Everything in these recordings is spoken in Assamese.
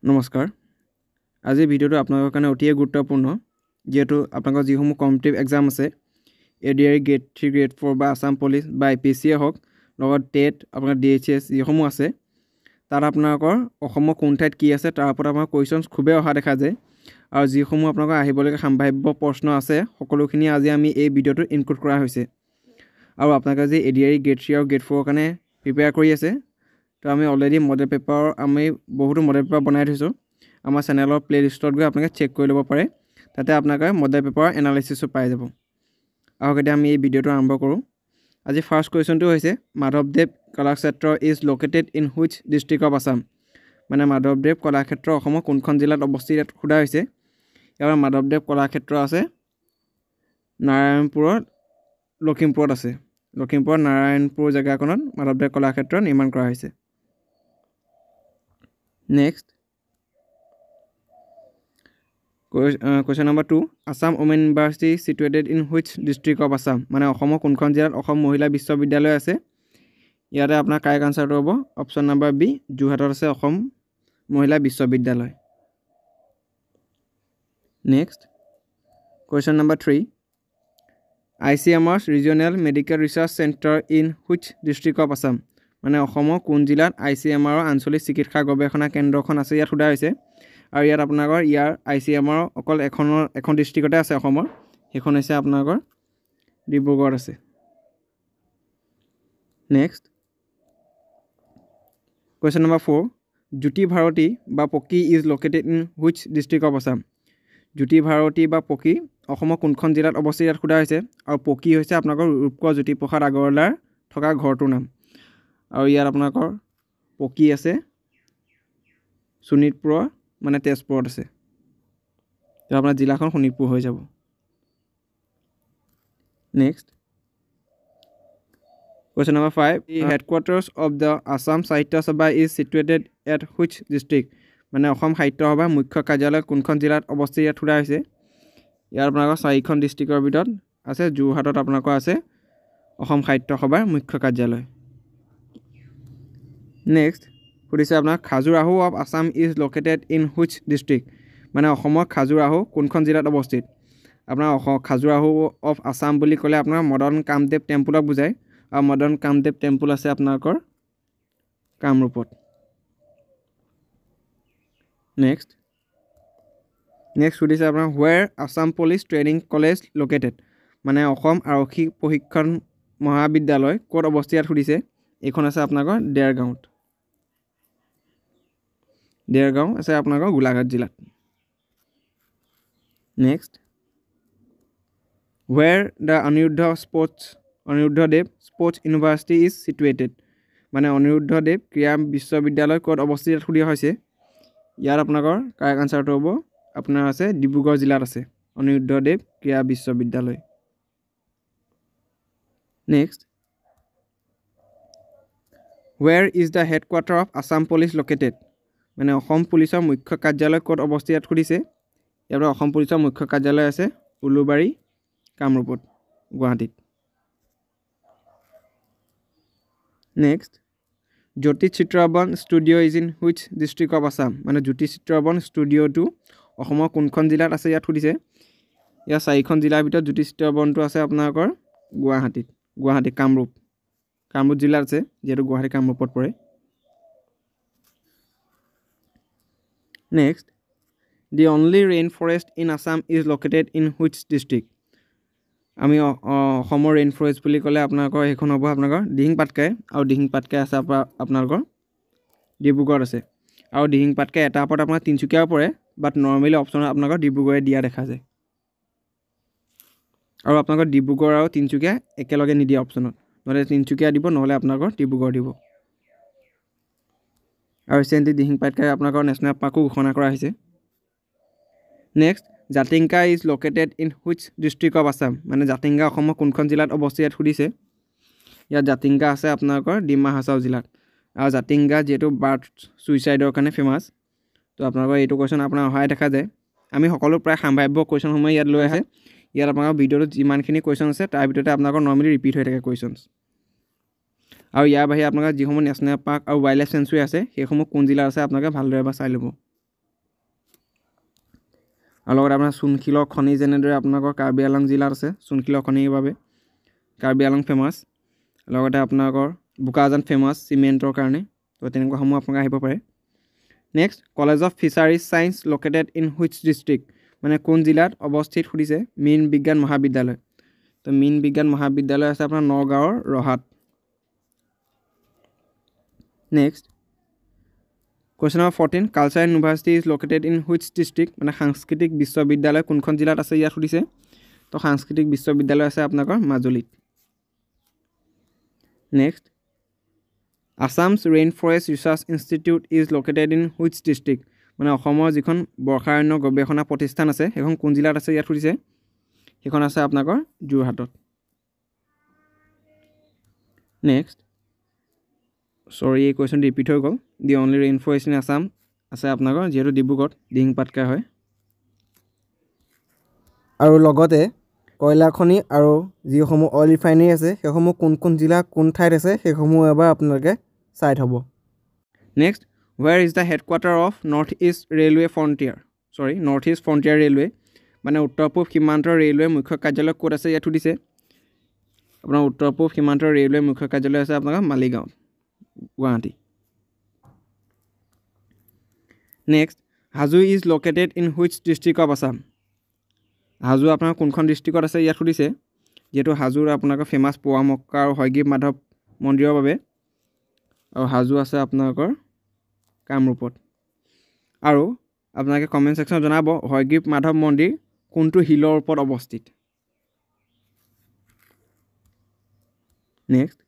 নমস্কাৰ আজি ভিডিওটো আপোনালোকৰ কাৰণে অতি গুৰুত্বপূৰ্ণ যেহেতু আপোনালোকৰ যিসমূহ কম্পিটিটিভ এক্সাম আছে এডিআৰ গ্ৰেড 3 গ্ৰেড 4 বা আসাম পুলিচ বা আইপিএসচি হওক লগত টেট আপোনাৰ ডিএইচএস যিসমূহ আছে তাত আপোনালোকৰ অসমৰ কোন ঠাইত কি আছে তাৰ ওপৰত আমাৰ কোৱেশ্চনছ খুবেই অহা দেখা যায় আৰু যিসমূহ আপোনালোকৰ আহিবলগীয়া সম্ভাৱ্য প্ৰশ্ন আছে সকলোখিনি আজি আমি এই ভিডিওটো ইনক্লুড কৰা হৈছে আৰু আপোনালোকে যে এডিআৰ গ্ৰেড 3 আৰু গ্ৰেড 4 কাৰণে প্ৰিপেয়াৰ কৰি আছে তো আমি অলৰেডি মডেল পেপাৰ আমি বহুতো মডেল পেপাৰ বনাই থৈছোঁ আমাৰ চেনেলৰ প্লেলিষ্টত গৈ আপোনালোকে চেক কৰি ল'ব পাৰে তাতে আপোনালোকে মডেল পেপাৰ এনালাইচিছো পাই যাব আৰু এতিয়া আমি এই ভিডিওটো আৰম্ভ কৰোঁ আজি ফাৰ্ষ্ট কুৱেশ্যনটো হৈছে মাধৱদেৱ Kalakshetra is located in which district of Assam মানে মাধৱদেৱ কলাক্ষেত্ৰ অসমৰ কোনখন জিলাত অৱস্থিত সোধা হৈছে ইয়াৰ মাধৱদেৱ কলাক্ষেত্ৰ আছে নাৰায়ণপুৰত লখিমপুৰত আছে লখিমপুৰ নাৰায়ণপুৰ জেগাখনত মাধৱদেৱ কলাক্ষেত্ৰ নিৰ্মাণ কৰা হৈছে next question number 2 Assam Women University situated in which district of Assam মানে অসমৰ কোনখন জিলাত অসম মহিলা বিশ্ববিদ্যালয় আছে ইয়াতে আপোনাৰ কাৰেক্ট আনসাৰটো হ'ব অপচন নম্বৰ বি যোৰহাটত আছে অসম মহিলা বিশ্ববিদ্যালয় next question number 3 ICMR's Regional Medical Research Center in which district of Assam মানে অসমৰ কোন জিলাত ICMR আঞ্চলিক চিকিৎসা গৱেষণা কেন্দ্ৰখন আছে ইয়াত সোধা হৈছে আৰু ইয়াত আপোনালোকৰ ইয়াৰ ICMR অকল এখন ডিস্ট্ৰিক্টতে আছে অসমৰ সেইখন হৈছে আপোনালোকৰ ডিব্ৰুগড় আছে next question number 4 Jyoti Bharati বা Poki is located in which district of Assam Jyoti Bharati বা পকি অসমৰ কোনখন জিলাত অৱস্থিত ইয়াত সোধা হৈছে আৰু পকি হৈছে আপোনালোকৰ ৰূপকোঁৱৰ জ্যোতিপ্ৰসাদ আগৰৱালাৰ থকা ঘৰটোৰ নাম আৰু ইয়াত আপোনালোকৰ পকি আছে শোণিতপুৰ মানে তেজপুৰত আছে তো আপোনাৰ জিলাখন শোণিতপুৰ হৈ যাব next question number 5 the headquarters of the Assam Sahitya Sabha is situated at which district মানে অসম সাহিত্য সভাৰ মুখ্য কাৰ্যালয় কোনখন জিলাত অৱস্থিত ইয়াত সোধা হৈছে ইয়াৰ আপোনালোকৰ চাৰিখন ডিস্ট্ৰিক্টৰ ভিতৰত আছে যোৰহাটত আপোনালোকৰ আছে অসম সাহিত্য সভাৰ মুখ্য কাৰ্যালয় নেক্সট সুধিছে আপোনাৰ Khajuraho of Assam is located in which district মানে অসমৰ খাজুৰাহো কোনখন জিলাত অৱস্থিত আপোনাৰ খাজুৰাহো অফ আসাম বুলি ক'লে আপোনাৰ মদন কামদেৱ টেম্পলক বুজায় আৰু মদন কামদেৱ টেম্পল আছে আপোনালোকৰ কামৰূপত নেক্সট সুধিছে আপোনাৰ where Assam police training college located মানে অসম আৰক্ষী প্ৰশিক্ষণ মহাবিদ্যালয় ক'ত অৱস্থিত সুধিছে এইখন আছে আপোনালোকৰ দেৰগাঁও আছে আপোনালোকৰ গোলাঘাট জিলাত next where the Aniruddhadev sports university is situated মানে অনিৰুদ্ধদেৱ ক্ৰীড়া বিশ্ববিদ্যালয় ক'ত অৱস্থিত সুধা হৈছে ইয়াৰ আপোনালোকৰ কাৰেক্ট আনসাৰটো হ'ব আপোনাৰ আছে ডিব্ৰুগড় জিলাত আছে অনিৰুদ্ধদেৱ ক্ৰীড়া বিশ্ববিদ্যালয় next where is the headquarter of Assam police located মানে অসম পুলিচৰ মুখ্য কাৰ্যালয় ক'ত অৱস্থিত সুধিছে ইয়াৰ অসম পুলিচৰ মুখ্য কাৰ্যালয় আছে উলুবাৰী কামৰূপত গুৱাহাটীত next Jyoti Chitraban studio' is in which district of Assam মানে জ্যোতি চিত্ৰবন ষ্টুডিঅ'টো অসমৰ কোনখন জিলাত আছে ইয়াত সুধিছে ইয়াৰ চাৰিখন জিলাৰ ভিতৰত জ্যোতি চিত্ৰবনটো আছে আপোনালোকৰ গুৱাহাটী কামৰূপ জিলাত আছে যিহেতু গুৱাহাটী কামৰূপত পৰে next the only rain forest in Assam is located in which district আমি অসমৰ ৰেইন ফৰেষ্ট বুলি ক'লে আপোনালোকৰ সেইখন হ'ব আপোনালোকৰ দিহিং পাটকাই আৰু দিহিং পাটকাই আছে আপোনালোকৰ ডিব্ৰুগড়ত আছে আৰু দিহিং পাটকাই এটা ওপৰত আপোনাৰ তিনিচুকীয়াও পৰে বাট নৰ্মেলি অপশ্যনত আপোনালোকৰ ডিব্ৰুগড়ে দিয়া দেখা যায় আৰু আপোনালোকৰ ডিব্ৰুগড় আৰু তিনিচুকীয়া একেলগে নিদিয়ে অপশ্যনত নহ'লে তিনিচুকীয়া দিব নহ'লে আপোনালোকৰ ডিব্ৰুগড় দিব আৰু ৰিচেণ্টলি দিহিং পাটকাই আপোনালোকৰ নেশ্যনেল পাৰ্কো ঘোষণা কৰা হৈছে next Jatinga is located in which district of Assam মানে জাতিংগা অসমৰ কোনখন জিলাত অৱস্থিত সুধিছে ইয়াত জাতিংগা আছে আপোনালোকৰ ডিমা হাছাও জিলাত আৰু জাতিংগা যিহেতু বাৰ্থ ছুইচাইডৰ কাৰণে ফেমাছ তো আপোনালোকৰ এইটো কুৱেশ্যন আপোনাৰ অহাই দেখা যায় আমি সকলো প্ৰায় সম্ভাৱ্য কুৱেশ্যনসমূহ ইয়াত লৈ আহে ইয়াত আপোনালোকৰ ভিডিঅ'টোত যিমানখিনি কুৱেশ্যন আছে তাৰ ভিতৰতে আপোনালোকৰ নৰ্মেলি ৰিপিট হৈ থাকে কুৱেশ্যনছ আৰু ইয়াৰ বাহিৰে আপোনালোকৰ যিসমূহ নেশ্যনেল পাৰ্ক আৰু ৱাইল্ড লাইফ চেঞ্চুৰী আছে সেইসমূহ কোন জিলাত আছে আপোনালোকে ভালদৰে এবাৰ চাই ল'ব আৰু লগত আপোনাৰ চুনশিলৰ খনি যেনেদৰে আপোনালোকৰ কাৰ্বি আংলং জিলাত আছে চুনশিলৰ খনিৰ বাবে কাৰ্বি আংলং ফেমাছ লগতে আপোনালোকৰ বোকাজান ফেমাছ চিমেণ্টৰ কাৰণে তো তেনেকুৱাসমূহ আপোনালোকে আহিব পাৰে next college of fisheries science located in which district মানে কোন জিলাত অৱস্থিত সুধিছে মীন বিজ্ঞান মহাবিদ্যালয় তো মীন বিজ্ঞান মহাবিদ্যালয় আছে আপোনাৰ নগাঁৱৰ ৰহাত next Question number 14 Culture University is located in which district মানে সাংস্কৃতিক বিশ্ববিদ্যালয় কোনখন জিলাত আছে ইয়াত সুধিছে তো সাংস্কৃতিক বিশ্ববিদ্যালয় আছে আপোনালোকৰ মাজুলীত next Assam's Rainforest Research Institute is located in which district মানে অসমৰ যিখন বৰ্ষাৰণ্য গৱেষণা প্ৰতিষ্ঠান আছে সেইখন কোন জিলাত আছে ইয়াত সুধিছে সেইখন আছে আপোনালোকৰ যোৰহাটত next Sorry, a question repeat হৈ গ'ল the only rainforest in Assam আছে আপোনালোকৰ যেহেতু ডিব্ৰুগড় দিহিং পাটকা হয় আৰু লগতে কয়লা খনি আৰু যিসমূহ অইল ৰিফাইনাৰী আছে সেইসমূহ কোন জিলা কোন ঠাইত আছে সেইসমূহ এবাৰ আপোনালোকে চাই থ'ব next where is the headquarter of north east railway frontier north east frontier railway মানে উত্তৰ পূব সীমান্ত ৰেলৱে মুখ্য কাৰ্যালয় ক'ত আছে ইয়াত সুধিছে আপোনাৰ উত্তৰ পূব সীমান্ত ৰেলৱে মুখ্য কাৰ্যালয় আছে আপোনালোকৰ Maligaon Guwahati. Next, Hazu is located in which district of Assam? Hazu আপোনাৰ কোনখন ডিষ্ট্ৰিক্টত আছে ইয়াত সুধিছে যেটো হাজুৰ আপোনালোকৰ ফেমাছ পোৱা মক্কা আৰু হয়গ্ৰীব মাধৱ মন্দিৰৰ বাবে আৰু হাজু আছে আপোনালোকৰ কামৰূপত আৰু আপোনালোকে কমেন্ট সেকশনত জনাব হয়গ্ৰীব মাধৱ মন্দিৰ কোনটো হিলৰ ওপৰত অৱস্থিত next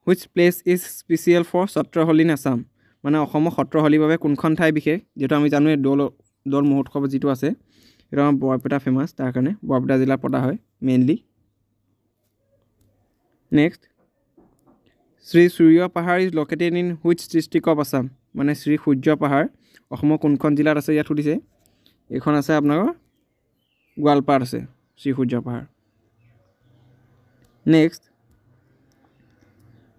Which place is special for Satraholi in Assam? মানে অসমৰ সত্ৰহলিৰ বাবে কোনখন ঠাই বিশেষ যেটো আমি জানো দল মহোৎসৱ যেটো আছে এটা বৰপেটা ফেমাছ তাৰ কাৰণে বৰপেটা জিলা পতা হয় মেইনলি নেক্সট শ্ৰী সূৰ্য পাহাৰ is located in which district of Assam? মানে শ্ৰী সূৰ্য পাহাৰ অসমৰ কোনখন জিলাত আছে ইয়াত সুধিছে এখন আছে আপোনালোকৰ গোৱালপাৰ আছে শ্ৰী সূৰ্য পাহাৰ next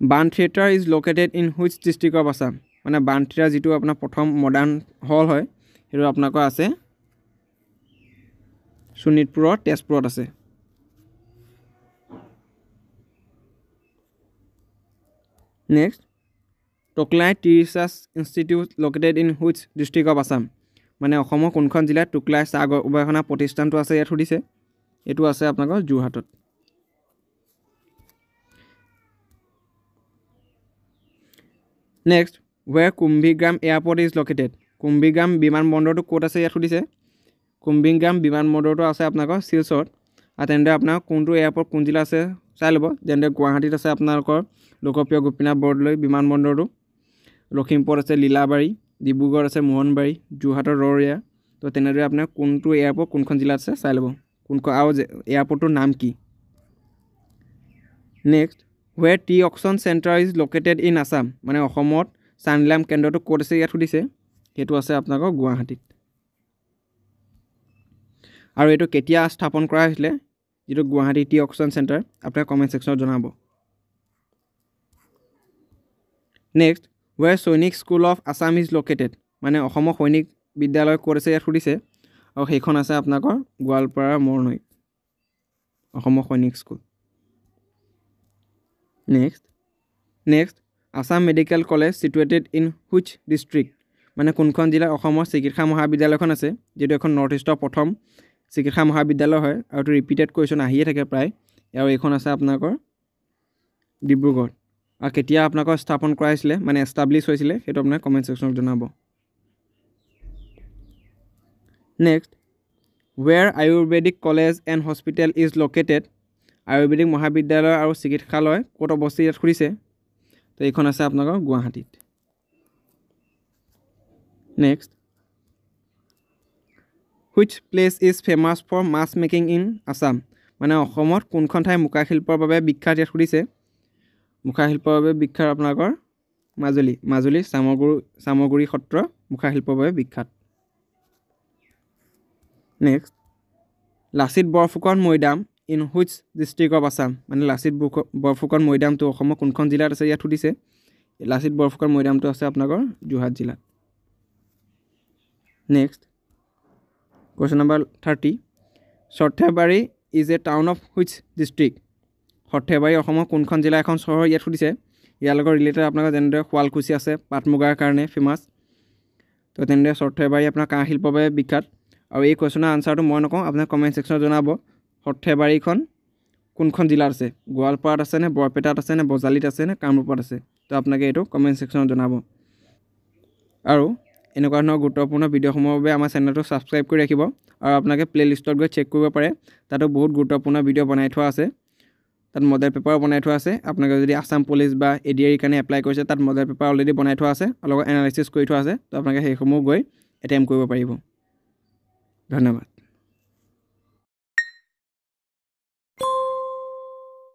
Ban Theatre is located in which district of Assam? মানে Ban Theatre যেটো আপোনাৰ প্ৰথম মডাৰ্ন হল হয় হেটো আপোনাকৰ আছে শোণিতপুৰৰ তেজপুৰত আছে next Toklai Tea Research Institute located in which district of Assam? মানে অসমৰ কোনখন জিলাত টুকলাই চাহ গৱেষণা প্ৰতিষ্ঠানটো আছে ইয়াত সুধিছে এটো আছে আপোনাকৰ যোৰহাটত Next, where Kumbhigram Airport is located? Kumbhigram বিমানবন্দৰটো ক'ত আছে ইয়াত সুধিছে Kumbhigram বিমানবন্দৰটো আছে আপোনাকৰ শিলচৰত আৰু তেন্তে আপোনাৰ কোনটো এয়াৰপোৰ্ট কোন জিলা আছে চাই ল'ব যেনে গুৱাহাটীত আছে আপোনালোকৰ লোকপ্ৰিয় গোপীনাথ বৰদলৈ বিমানবন্দৰটো লখিমপুৰ আছে লীলাবাৰী ডিব্ৰুগড় আছে মোহনবাৰী যোৰহাটৰ ৰৰৈয়া তো তেনেদৰে আপোনাৰ কোনটো এয়াৰপোৰ্ট কোনখন জিলাত আছে চাই ল'ব কোনখন আৰু এয়াৰপোৰ্টৰ নাম কি next Where tea auction center is located in Assam? মানে অসমত সানলাম কেন্দ্ৰটো ক'ত আছে ইয়াত সুধিছে হেতু আছে আপোনাকৰ গুৱাহাটীত আৰু এটো কেতিয়া স্থাপন কৰা হৈছিল যেটো গুৱাহাটী টি অকচন সেন্টাৰ আপোনাৰ কমেন্ট সেকশনত জনাব next where Sainik School of Assam is located মানে অসমৰ সৈনিক বিদ্যালয় ক'ত আছে ইয়াত সুধিছে আৰু সেইখন আছে আপোনাকৰ গোৱালপাৰা মৰনৈত অসমৰ সৈনিক school Next, Assam Medical College situated in which district? মানে কোনখন জিলা অসমৰ চিকিৎসা মহাবিদ্যালয়খন আছে যেটো এখন নৰ্থ ইষ্টৰ প্ৰথম চিকিৎসা মহাবিদ্যালয় হয় আৰু ৰিপিটেড কোৱেশ্চন আহিয়ে থাকে প্ৰায় আৰু এখন আছে আপোনাকৰ ডিব্ৰুগড় আৰু কেতিয়া আপোনাকৰ স্থাপন কৰা হৈছিল মানে এষ্টাবলিশ হৈছিল হেতু আপোনাৰ কমেন্ট সেকশনত জনাব Next, where Ayurvedic College and Hospital is located? Ayurvedic মহাবিদ্যালয় আৰু চিকিৎসালয় ক'ত অৱস্থিত কৰিছে তো এইখন আছে আপোনালোকৰ গুৱাহাটীত next which place is famous for mass making in Assam মানে অসমত কোনখন ঠাই মুখা শিল্পৰ বাবে বিখ্যাত ইয়াত কৰিছে মুখা শিল্পৰ বাবে বিখ্যাত আপোনালোকৰ মাজুলী সামগুৰি সত্ৰ মুখা শিল্পৰ বাবে বিখ্যাত next Lachit Borphukan Maidam in which district of Assam মানে লাচিত বৰফুকন মৈদামটো অসমৰ কোনখন জিলাত আছে ইয়াত সুধিছে লাচিত বৰফুকন মৈদামটো আছে আপোনালোকৰ যোৰহাট জিলাত next Question number 30. Sorthebari is a town of which district? Sorthebari অসমৰ কোনখন জিলা এখন চহৰ ইয়াত সুধিছে ইয়াৰ লগত ৰিলেটেড আপোনাক যেনে শুৱালকুছি আছে পাটমুগাৰ কাৰণে ফেমাস তো তেনে Sorthebari আপোনাৰ কাঁহ শিল্পৰ বাবে বিখ্যাত আৰু এই কোৱেশ্চনৰ আনসাৰটো মই নকওঁ আপোনাৰ কমেন্ট সেকশনত জনাব Sorthebariখন কোনখন জিলাত আছে গোৱালপাৰাত আছে নে বৰপেটাত আছে নে বজালিত আছে নে কামৰূপত আছে তো আপোনাকে এইটো কমেন্ট সেকশনত জনাব আৰু এনেকুৱা ধৰণৰ গুৰুত্বপূৰ্ণ ভিডিঅ'সমূহৰ বাবে আমাৰ চেনেলটো সাবস্ক্ৰাইব কৰি ৰাখিব আৰু আপোনাকে প্লেলিষ্টত গৈ চেক কৰিব পাৰে তাতো বহুত গুৰুত্বপূৰ্ণ ভিডিঅ' বনাই থোৱা আছে তাত মডেল পেপাৰ বনাই থোৱা আছে আপোনাকে যদি আসাম পুলিচ বা এডিআৰ কাৰণে এপ্লাই কৰিছে তাত মডেল পেপাৰ অলৰেডি বনাই থোৱা আছে আৰু লগত এনালাইসিস কৰি থোৱা আছে তো আপোনাকে সেইসমূহ গৈ এটেম্প কৰিব পাৰিব ধন্যবাদ